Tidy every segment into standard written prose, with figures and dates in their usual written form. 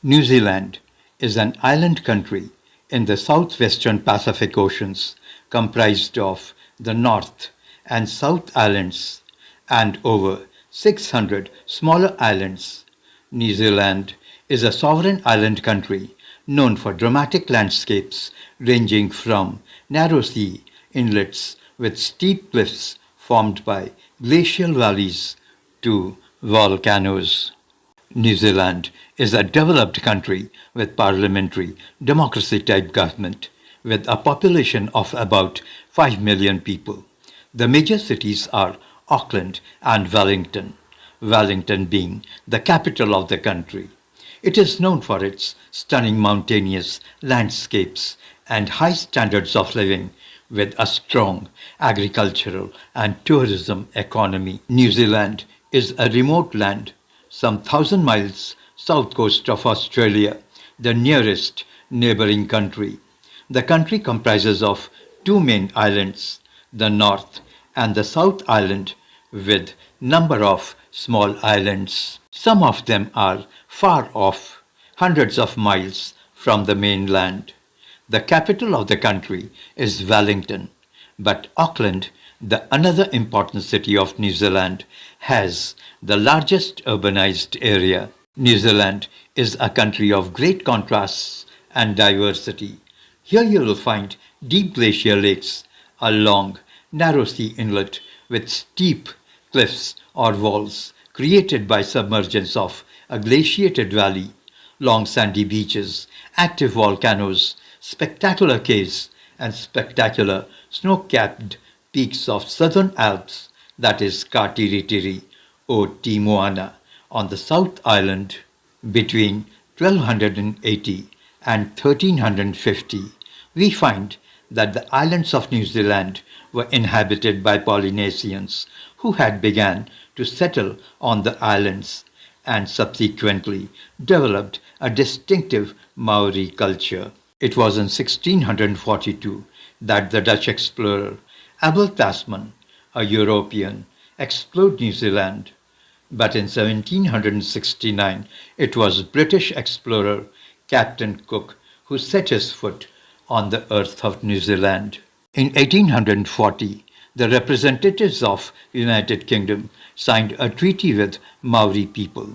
New Zealand is an island country in the southwestern Pacific Oceans comprised of the North and South Islands and over 600 smaller islands. New Zealand is a sovereign island country known for dramatic landscapes ranging from narrow sea inlets with steep cliffs formed by glacial valleys to volcanoes. New Zealand is a developed country with parliamentary democracy type government with a population of about 5 million people. The major cities are Auckland and Wellington, Wellington being the capital of the country. It is known for its stunning mountainous landscapes and high standards of living with a strong agricultural and tourism economy. New Zealand is a remote land some 1,000 miles south coast of Australia, the nearest neighbouring country. The country comprises of two main islands, the North and the South Island, with number of small islands. Some of them are far off, hundreds of miles from the mainland. The capital of the country is Wellington, but Auckland, the another important city of New Zealand, has the largest urbanized area. New Zealand is a country of great contrasts and diversity. Here you will find deep glacier lakes, a long, narrow sea inlet with steep cliffs or walls created by submergence of a glaciated valley, long sandy beaches, active volcanoes, spectacular caves, and spectacular snow-capped peaks of southern Alps, that is Katiritiri or Timoana, on the South Island between 1280 and 1350. We find that the islands of New Zealand were inhabited by Polynesians who had begun to settle on the islands and subsequently developed a distinctive Maori culture. It was in 1642 that the Dutch explorer Abel Tasman, a European, explored New Zealand, but in 1769 it was British explorer Captain Cook who set his foot on the earth of New Zealand. In 1840, the representatives of United Kingdom signed a treaty with Maori people.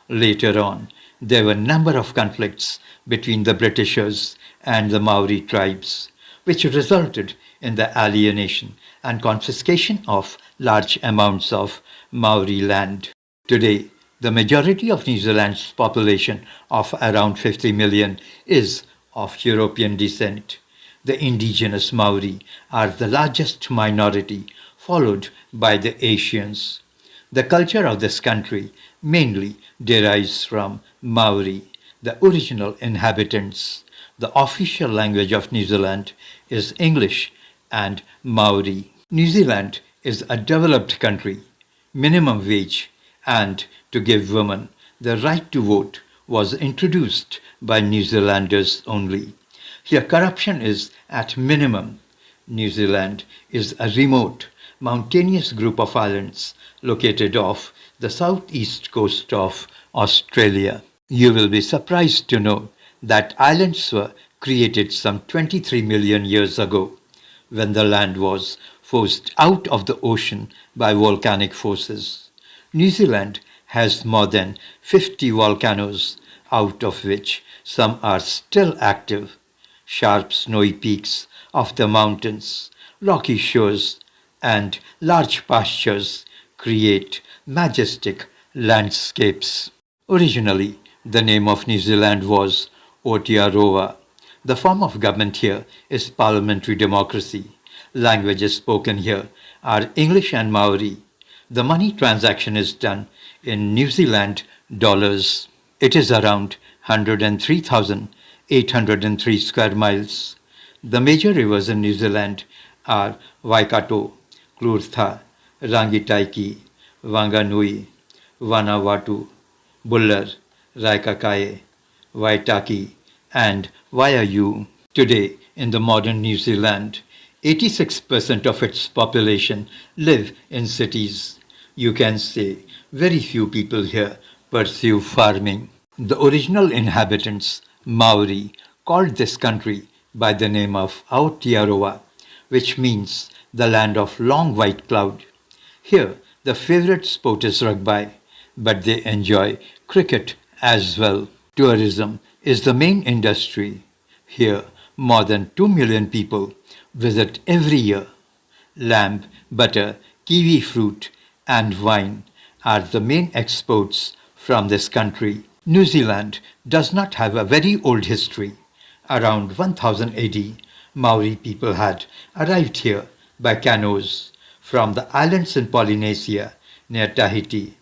Later on, there were a number of conflicts between the Britishers and the Maori tribes, which resulted in the alienation and confiscation of large amounts of Maori land. Today, the majority of New Zealand's population of around 50 million is of European descent. The indigenous Maori are the largest minority, followed by the Asians. The culture of this country mainly derives from Maori, the original inhabitants. The official language of New Zealand is English and Maori. New Zealand is a developed country. Minimum wage and to give women the right to vote was introduced by New Zealanders only. Here corruption is at minimum. New Zealand is a remote, mountainous group of islands located off the southeast coast of Australia. You will be surprised to know that islands were created some 23 million years ago, when the land was forced out of the ocean by volcanic forces. New Zealand has more than 50 volcanoes, out of which some are still active. Sharp snowy peaks of the mountains, rocky shores, and large pastures create majestic landscapes. Originally, the name of New Zealand was Aotearoa. The form of government here is parliamentary democracy. Languages spoken here are English and Maori. The money transaction is done in New Zealand dollars. It is around 103,803 square miles. The major rivers in New Zealand are Waikato, Klurtha, Rangitaiki, Wanganui, Vanuatu, Buller, Raikakae, Waitaki, and Waiau. Today, in the modern New Zealand, 86% of its population live in cities. You can say very few people here pursue farming. The original inhabitants, Maori, called this country by the name of Aotearoa, which means the land of long white cloud. Here, the favorite sport is rugby, but they enjoy cricket as well. Tourism is the main industry. Here, more than 2 million people visit every year. Lamb, butter, kiwi fruit, and wine are the main exports from this country. New Zealand does not have a very old history. Around 1000 AD, Maori people had arrived here by canoes from the islands in Polynesia near Tahiti.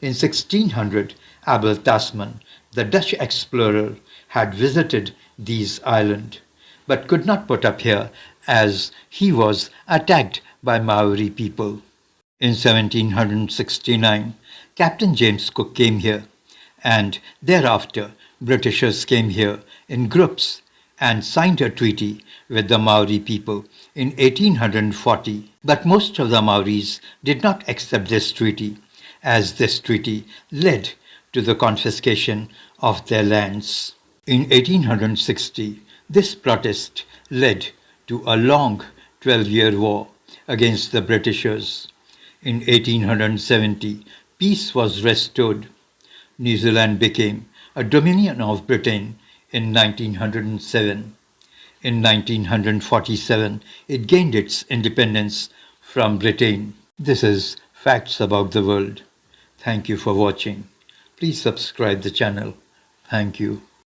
In 1600, Abel Tasman, the Dutch explorer, had visited these islands, but could not put up here as he was attacked by Maori people. In 1769, Captain James Cook came here, and thereafter Britishers came here in groups and signed a treaty with the Maori people in 1840. But most of the Maoris did not accept this treaty, as this treaty led to the confiscation of their lands. In 1860, this protest led to a long 12-year war against the Britishers. In 1870, peace was restored. New Zealand became a dominion of Britain in 1907. In 1947, it gained its independence from Britain. This is Facts About the World. Thank you for watching. Please subscribe the channel. Thank you.